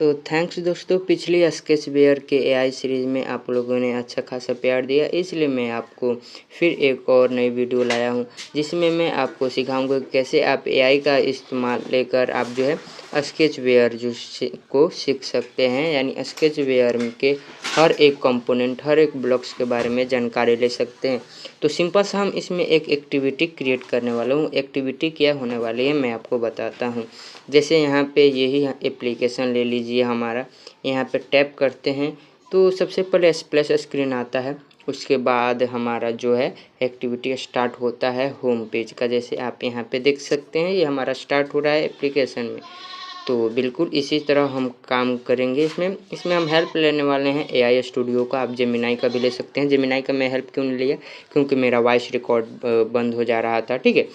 तो थैंक्स दोस्तों, पिछली स्केच वेयर के एआई सीरीज़ में आप लोगों ने अच्छा खासा प्यार दिया, इसलिए मैं आपको फिर एक और नई वीडियो लाया हूं, जिसमें मैं आपको सिखाऊंगा कि कैसे आप एआई का इस्तेमाल लेकर आप जो है स्केच वेयर को सीख सकते हैं। यानी स्केच वेयर के हर एक कंपोनेंट, हर एक ब्लॉक्स के बारे में जानकारी ले सकते हैं। तो सिंपल सा हम इसमें एक एक्टिविटी क्रिएट करने वाला हूँ। एक्टिविटी क्या होने वाली है मैं आपको बताता हूँ। जैसे यहाँ पे यही एप्लीकेशन ले लीजिए हमारा, यहाँ पे टैप करते हैं तो सबसे पहले स्प्लैश स्क्रीन आता है। उसके बाद हमारा जो है एक्टिविटी स्टार्ट होता है होम पेज का। जैसे आप यहाँ पे देख सकते हैं ये हमारा स्टार्ट हो रहा है एप्लीकेशन में। तो बिल्कुल इसी तरह हम काम करेंगे। इसमें हम हेल्प लेने वाले हैं एआई स्टूडियो का। आप जेमिनाई का भी ले सकते हैं। जेमिनाई का मैं हेल्प क्यों नहीं लिया, क्योंकि मेरा वॉइस रिकॉर्ड बंद हो जा रहा था, ठीक है।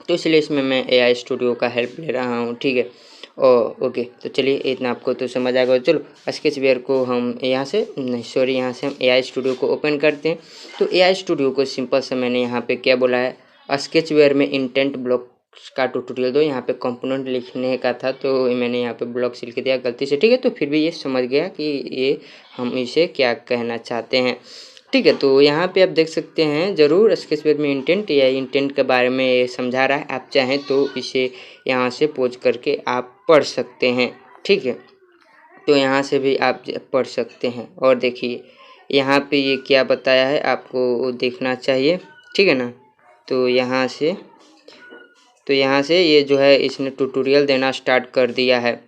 तो इसलिए इसमें मैं एआई स्टूडियो का हेल्प ले रहा हूँ, ठीक है। ओके, तो चलिए इतना आपको तो समझ आ गया। चलो स्केच वेयर को हम यहाँ से यहाँ से हम एआई स्टूडियो को ओपन करते हैं। तो एआई स्टूडियो को सिंपल से मैंने यहाँ पे क्या बोला है, स्केच वेयर में इंटेंट ब्लॉक का ट्यूटोरियल दो। यहाँ पे कंपोनेंट लिखने का था तो मैंने यहाँ पे ब्लॉक लिख दिया गलती से, ठीक है। तो फिर भी ये समझ गया कि ये हम इसे क्या कहना चाहते हैं, ठीक है। तो यहाँ पे आप देख सकते हैं ज़रूर स्केच वेयर में इंटेंट या इंटेंट के बारे में ये समझा रहा है। आप चाहें तो इसे यहाँ से पोज करके आप पढ़ सकते हैं, ठीक है। तो यहाँ से भी आप पढ़ सकते हैं। और देखिए यहाँ पे ये क्या बताया है आपको देखना चाहिए, ठीक है ना। तो यहाँ से ये जो है इसने ट्यूटोरियल देना स्टार्ट कर दिया है।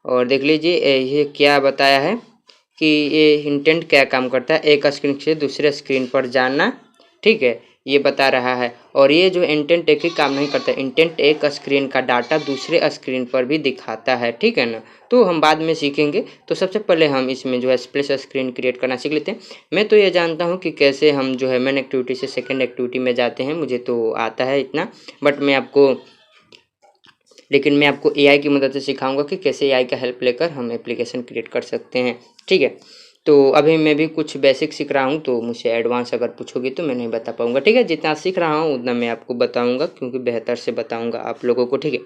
और देख लीजिए ये क्या बताया है कि ये इंटेंट क्या काम करता है, एक स्क्रीन से दूसरे स्क्रीन पर जाना, ठीक है, ये बता रहा है। और ये जो इंटेंट एक ही काम नहीं करता, इंटेंट एक स्क्रीन का डाटा दूसरे स्क्रीन पर भी दिखाता है, ठीक है ना। तो हम बाद में सीखेंगे। तो सबसे पहले हम इसमें जो है स्प्लिश स्क्रीन क्रिएट करना सीख लेते हैं। मैं तो ये जानता हूँ कि कैसे हम जो है मेन एक्टिविटी से सेकेंड एक्टिविटी में जाते हैं, मुझे तो आता है इतना, बट मैं आपको एआई की मदद से सिखाऊंगा कि कैसे एआई का हेल्प लेकर हम एप्लीकेशन क्रिएट कर सकते हैं, ठीक है। तो अभी मैं भी कुछ बेसिक सीख रहा हूँ, तो मुझसे एडवांस अगर पूछोगे तो मैं नहीं बता पाऊँगा, ठीक है। जितना सीख रहा हूँ उतना मैं आपको बताऊँगा, क्योंकि बेहतर से बताऊँगा आप लोगों को, ठीक है।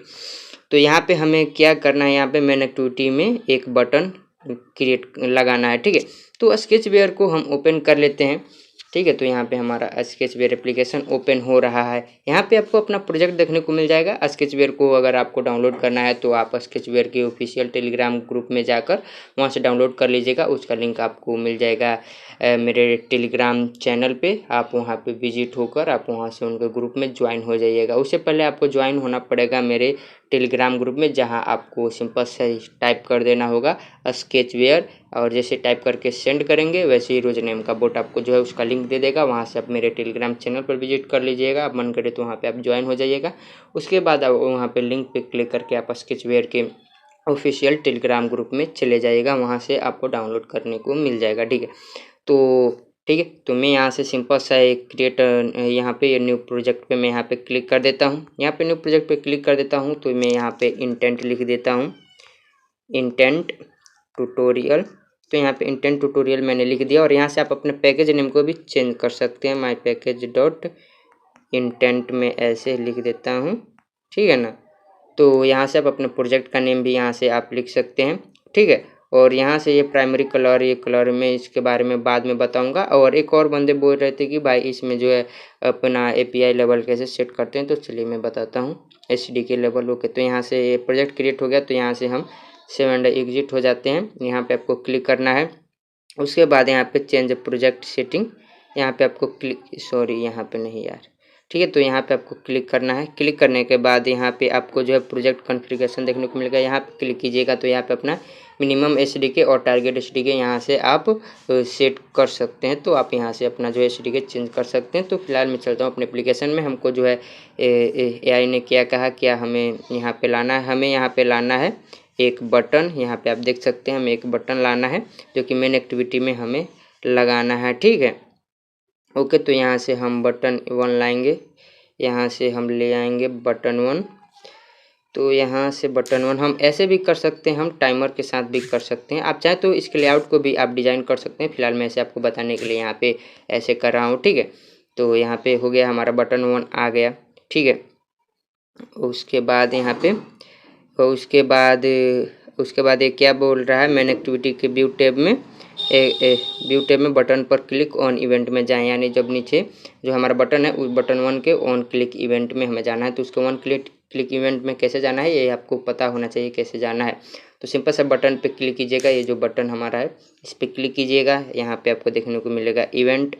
तो यहाँ पे हमें क्या करना है, यहाँ पे मेन एक्टिविटी में एक बटन क्रिएट लगाना है, ठीक है। तो स्केच वेयर को हम ओपन कर लेते हैं, ठीक है। तो यहाँ पे हमारा स्केच वेयर एप्लीकेशन ओपन हो रहा है। यहाँ पे आपको अपना प्रोजेक्ट देखने को मिल जाएगा। स्केच वेयर को अगर आपको डाउनलोड करना है तो आप स्केच वेयर के ऑफिशियल टेलीग्राम ग्रुप में जाकर वहाँ से डाउनलोड कर लीजिएगा। उसका लिंक आपको मिल जाएगा मेरे टेलीग्राम चैनल पे। आप वहाँ पे विजिट होकर आप वहाँ से उनके ग्रुप में ज्वाइन हो जाइएगा। उससे पहले आपको ज्वाइन होना पड़ेगा मेरे टेलीग्राम ग्रुप में, जहाँ आपको सिंपल से टाइप कर देना होगा स्केच वेयर, और जैसे टाइप करके सेंड करेंगे वैसे ही रोज नेम का बोट आपको जो है उसका लिंक दे देगा। वहाँ से आप मेरे टेलीग्राम चैनल पर विजिट कर लीजिएगा। आप मन करे तो वहाँ पे आप ज्वाइन हो जाइएगा। उसके बाद आप वहाँ पे लिंक पे क्लिक करके आप स्केच वेयर के ऑफिशियल टेलीग्राम ग्रुप में चले जाइएगा। वहाँ से आपको डाउनलोड करने को मिल जाएगा, ठीक है। तो ठीक है, तो मैं यहाँ से सिंपल सा एक क्रिएट यहाँ पे न्यू प्रोजेक्ट पे मैं यहाँ पे क्लिक कर देता हूँ। यहाँ पे न्यू प्रोजेक्ट पे क्लिक कर देता हूँ तो मैं यहाँ पे इंटेंट लिख देता हूँ, इंटेंट ट्यूटोरियल। तो यहाँ पे इंटेंट ट्यूटोरियल मैंने लिख दिया। और यहाँ से आप अपने पैकेज नेम को भी चेंज कर सकते हैं। माई पैकेज डॉट इंटेंट में ऐसे लिख देता हूँ, ठीक है ना। तो यहाँ से आप अपने प्रोजेक्ट का नेम भी यहाँ से आप लिख सकते हैं, ठीक है। और यहाँ से ये प्राइमरी कलर, ये कलर में इसके बारे में बाद में बताऊंगा। और एक और बंदे बोल रहे थे कि भाई इसमें जो है अपना एपीआई लेवल कैसे सेट करते हैं, तो चलिए मैं बताता हूँ। SDK level, okay. तो यहाँ से ये प्रोजेक्ट क्रिएट हो गया। तो यहाँ से हम सेव एंड एग्जिट हो जाते हैं। यहाँ पे आपको क्लिक करना है। उसके बाद यहाँ पे चेंज प्रोजेक्ट सेटिंग, यहाँ पे आपको यहाँ पे नहीं यार, ठीक है। तो यहाँ पे आपको क्लिक करना है। क्लिक करने के बाद यहाँ पे आपको जो है प्रोजेक्ट कॉन्फ़िगरेशन देखने को मिलेगा। यहाँ पे क्लिक कीजिएगा तो यहाँ पे अपना मिनिमम एसडीके और टारगेट एसडीके यहाँ से आप सेट कर सकते हैं। तो आप यहाँ से अपना जो है एसडीके चेंज कर सकते हैं। तो फिलहाल मैं चलता हूँ अपने एप्लीकेशन में। हमको जो है एआई ने क्या कहा, क्या हमें यहाँ पे लाना है, हमें यहाँ पे लाना है एक बटन। यहाँ पे आप देख सकते हैं हमें एक बटन लाना है जो कि मेन एक्टिविटी में हमें लगाना है, ठीक है। ओके, तो यहाँ से हम बटन 1 लाएंगे, यहाँ से हम ले आएंगे बटन 1। तो यहाँ से बटन 1 हम ऐसे भी कर सकते हैं, हम टाइमर के साथ भी कर सकते हैं। आप चाहें तो इसके लेआउट को भी आप डिज़ाइन कर सकते हैं। फिलहाल मैं ऐसे आपको बताने के लिए यहाँ पे ऐसे कर रहा हूँ, ठीक है। तो यहाँ पे हो गया हमारा बटन 1 आ गया, ठीक है। उसके बाद यहाँ पे उसके बाद ये क्या बोल रहा है, मेन एक्टिविटी के व्यू टैब में व्यू टैब में बटन पर क्लिक ऑन इवेंट में जाएं, यानी जब नीचे जो हमारा बटन है उस बटन 1 के ऑन क्लिक इवेंट में हमें जाना है। तो उसके ऑन क्लिक इवेंट में कैसे जाना है ये आपको पता होना चाहिए कैसे जाना है। तो सिंपल सा बटन पे क्लिक कीजिएगा, ये जो बटन हमारा है इस पर क्लिक कीजिएगा, यहाँ पे आपको देखने को मिलेगा इवेंट,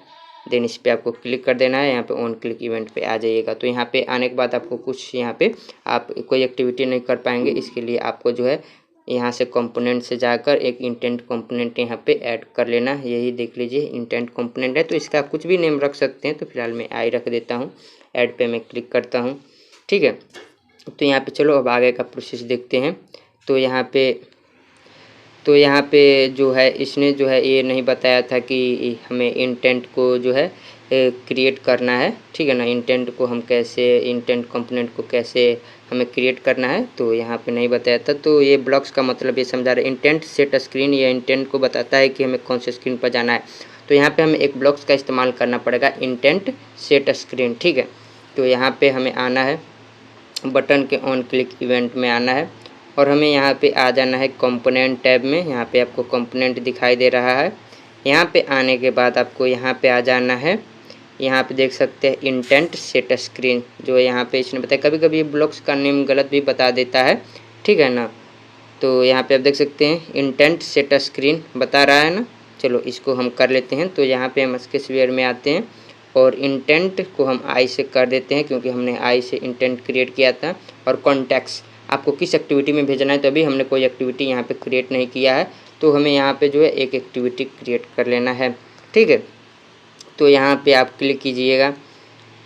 देन इस पर आपको क्लिक कर देना है, यहाँ पे ऑन क्लिक इवेंट पे आ जाइएगा। तो यहाँ पे आने के बाद आपको कुछ यहाँ पे आप कोई एक्टिविटी नहीं कर पाएंगे, इसके लिए आपको जो है यहाँ से कंपोनेंट से जाकर एक इंटेंट कंपोनेंट यहाँ पे ऐड कर लेना। यही देख लीजिए इंटेंट कंपोनेंट है, तो इसका कुछ भी नेम रख सकते हैं। तो फिलहाल मैं आई रख देता हूँ, ऐड पे मैं क्लिक करता हूँ, ठीक है। तो यहाँ पे चलो अब आगे का प्रोसेस देखते हैं। तो यहाँ पे जो है इसने जो है ये नहीं बताया था कि हमें इंटेंट को जो है क्रिएट करना है, ठीक है ना। इंटेंट को हम कैसे, इंटेंट कंपोनेंट को कैसे हमें क्रिएट करना है, तो यहाँ पे नहीं बताया था। तो ये ब्लॉक्स का मतलब ये समझा रहे, इंटेंट सेट स्क्रीन, या इंटेंट को बताता है कि हमें कौन से स्क्रीन पर जाना है। तो यहाँ पे हमें एक ब्लॉक्स का इस्तेमाल करना पड़ेगा, इंटेंट सेट स्क्रीन, ठीक है। तो यहाँ पे हमें आना है बटन के ऑन क्लिक इवेंट में आना है, और हमें यहाँ पे आ जाना है कंपोनेंट टैब में। यहाँ पे आपको कंपोनेंट दिखाई दे रहा है, यहाँ पे आने के बाद आपको यहाँ पे आ जाना है, यहाँ पे देख सकते हैं इंटेंट सेट स्क्रीन, जो यहाँ पे इसने बताया। कभी कभी ये ब्लॉक्स का नेम गलत भी बता देता है, ठीक है ना। तो यहाँ पे आप देख सकते हैं इंटेंट सेट स्क्रीन बता रहा है ना। चलो इसको हम कर लेते हैं। तो यहाँ पे हम स्केचवेयर में आते हैं और इंटेंट को हम आई से कर देते हैं, क्योंकि हमने आई से इंटेंट क्रिएट किया था। और कॉन्टैक्ट्स आपको किस एक्टिविटी में भेजना है, तो अभी हमने कोई एक्टिविटी यहाँ पे क्रिएट नहीं किया है, तो हमें यहाँ पे जो है एक एक्टिविटी क्रिएट कर लेना है, ठीक है। तो यहाँ पे आप क्लिक कीजिएगा,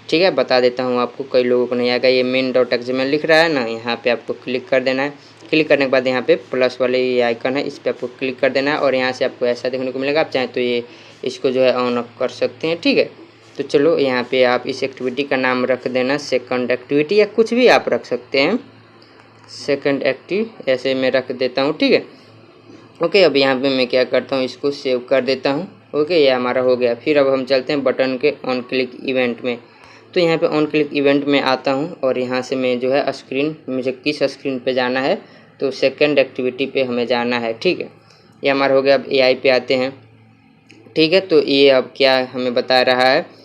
ठीक है। बता देता हूँ आपको, कई लोगों को नहीं आएगा। ये main.xml लिख रहा है ना, यहाँ पे आपको क्लिक कर देना है। क्लिक करने के बाद यहाँ पे प्लस वाले ये आइकन है, इस पर आपको क्लिक कर देना है, और यहाँ से आपको ऐसा देखने को मिलेगा। आप चाहें तो ये इसको जो है ऑन ऑफ कर सकते हैं, ठीक है। तो चलो यहाँ पे आप इस एक्टिविटी का नाम रख देना सेकंड एक्टिविटी, या कुछ भी आप रख सकते हैं, सेकंड एक्टिव ऐसे मैं रख देता हूँ, ठीक है। ओके, अब यहाँ पे मैं क्या करता हूँ, इसको सेव कर देता हूँ। ओके, ये हमारा हो गया। फिर अब हम चलते हैं बटन के ऑन क्लिक इवेंट में। तो यहाँ पे ऑन क्लिक इवेंट में आता हूँ, और यहाँ से मैं जो है स्क्रीन, मुझे किस स्क्रीन पे जाना है, तो सेकंड एक्टिविटी पे हमें जाना है, ठीक है। ये हमारा हो गया। अब एआई पे आते हैं, ठीक है। तो ये अब क्या हमें बता रहा है,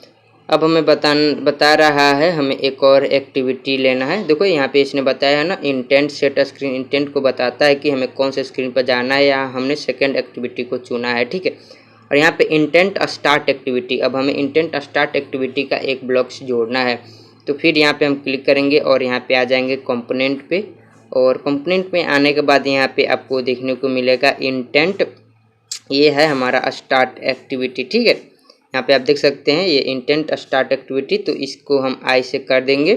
अब हमें बता रहा है हमें एक और एक्टिविटी लेना है। देखो यहाँ पे इसने बताया है ना इंटेंट सेट स्क्रीन, इंटेंट को बताता है कि हमें कौन से स्क्रीन पर जाना है, या हमने सेकंड एक्टिविटी को चुना है, ठीक है। और यहाँ पे इंटेंट स्टार्ट एक्टिविटी, अब हमें इंटेंट स्टार्ट एक्टिविटी का एक ब्लॉक्स जोड़ना है। तो फिर यहाँ पे हम क्लिक करेंगे और यहाँ पे आ जाएंगे कंपोनेंट पे, और कंपोनेंट में आने के बाद यहाँ पे आपको देखने को मिलेगा इंटेंट, ये है हमारा स्टार्ट एक्टिविटी, ठीक है। यहाँ पे आप देख सकते हैं ये इंटेंट स्टार्ट एक्टिविटी, तो इसको हम आई से कर देंगे,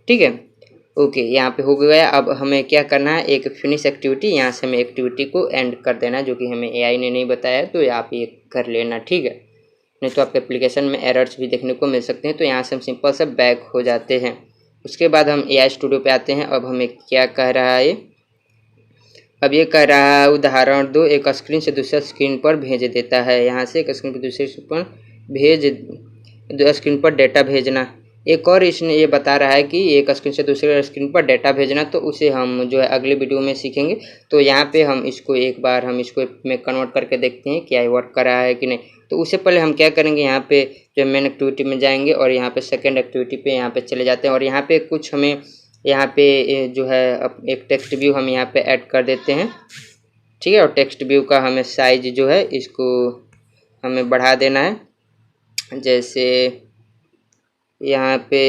ठीक है। ओके, यहाँ पे हो गया। अब हमें क्या करना है, एक फिनिश एक्टिविटी, यहाँ से हमें एक्टिविटी को एंड कर देना है, जो कि हमें एआई ने नहीं बताया, तो आप ये कर लेना, ठीक है। नहीं तो आपके एप्लीकेशन में एरर्स भी देखने को मिल सकते हैं। तो यहाँ से हम सिंपल से बैक हो जाते हैं। उसके बाद हम एआई स्टूडियो पे आते हैं। अब हमें क्या कह रहा है, अब ये कह रहा है उदाहरण दो, एक स्क्रीन से दूसरे स्क्रीन पर भेज देता है। यहाँ से एक स्क्रीन पर दूसरे स्क्रीन पर स्क्रीन पर डेटा भेजना। एक और इसने ये बता रहा है कि एक स्क्रीन से दूसरे स्क्रीन पर डेटा भेजना, तो उसे हम जो है अगले वीडियो में सीखेंगे। तो यहाँ पे हम इसको एक बार हम इसको में कन्वर्ट करके देखते हैं क्या ये वर्क कर रहा है कि नहीं। तो उससे पहले हम क्या करेंगे, यहाँ पे जो मेन एक्टिविटी में जाएंगे, और यहाँ पे सेकेंड एक्टिविटी पे यहाँ पे चले जाते हैं, और यहाँ पे कुछ हमें यहाँ पे जो है एक टेक्स्ट व्यू हम यहाँ पे ऐड कर देते हैं, ठीक है। और टेक्स्ट व्यू का हमें साइज जो है इसको हमें बढ़ा देना है, जैसे यहाँ पे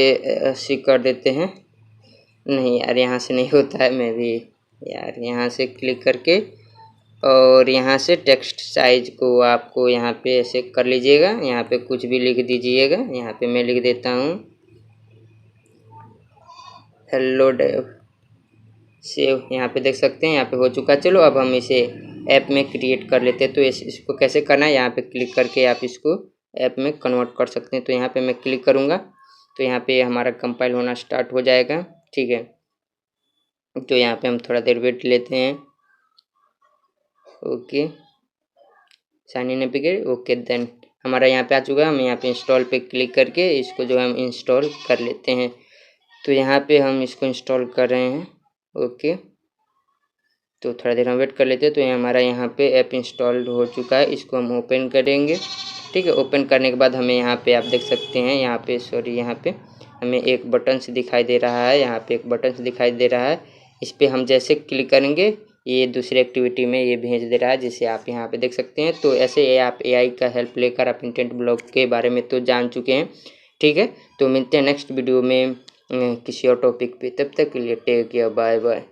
80 कर देते हैं। नहीं यार, यहाँ से नहीं होता है, मैं भी यार यहाँ से क्लिक करके, और यहाँ से टेक्स्ट साइज को आपको यहाँ पे ऐसे कर लीजिएगा। यहाँ पे कुछ भी लिख दीजिएगा। यहाँ पे मैं लिख देता हूँ हेलो डेव, सेव। यहाँ पे देख सकते हैं यहाँ पे हो चुका। चलो अब हम इसे ऐप में क्रिएट कर लेते हैं। तो इसको कैसे करना है, यहाँ पे क्लिक करके आप इसको ऐप में कन्वर्ट कर सकते हैं। तो यहाँ पे मैं क्लिक करूँगा, तो यहाँ पे हमारा कंपाइल होना स्टार्ट हो जाएगा, ठीक है। तो यहाँ पे हम थोड़ा देर वेट लेते हैं। Okay, sign in application, okay, then हमारा यहाँ पे आ चुका है। हम यहाँ पे इंस्टॉल पे क्लिक करके इसको जो है हम इंस्टॉल कर लेते हैं। तो यहाँ पे हम इसको इंस्टॉल कर रहे हैं, ओके। तो थोड़ा देर हम वेट कर लेते हैं। तो ये हमारा यहाँ पे ऐप इंस्टॉल्ड हो चुका है, इसको हम ओपन करेंगे। ठीक है, ओपन करने के बाद हमें यहाँ पे आप देख सकते हैं, यहाँ पे सॉरी यहाँ पे हमें एक बटन से दिखाई दे रहा है, यहाँ पे एक बटन से दिखाई दे रहा है। इस पर हम जैसे क्लिक करेंगे ये दूसरी एक्टिविटी में ये भेज दे रहा है, जिसे आप यहाँ पे देख सकते हैं। तो ऐसे आप AI का हेल्प लेकर आप इंटेंट ब्लॉक के बारे में तो जान चुके हैं। ठीक है, तो मिलते हैं नेक्स्ट वीडियो में किसी और टॉपिक पे। तब तक के लिए टेक केयर, बाय बाय।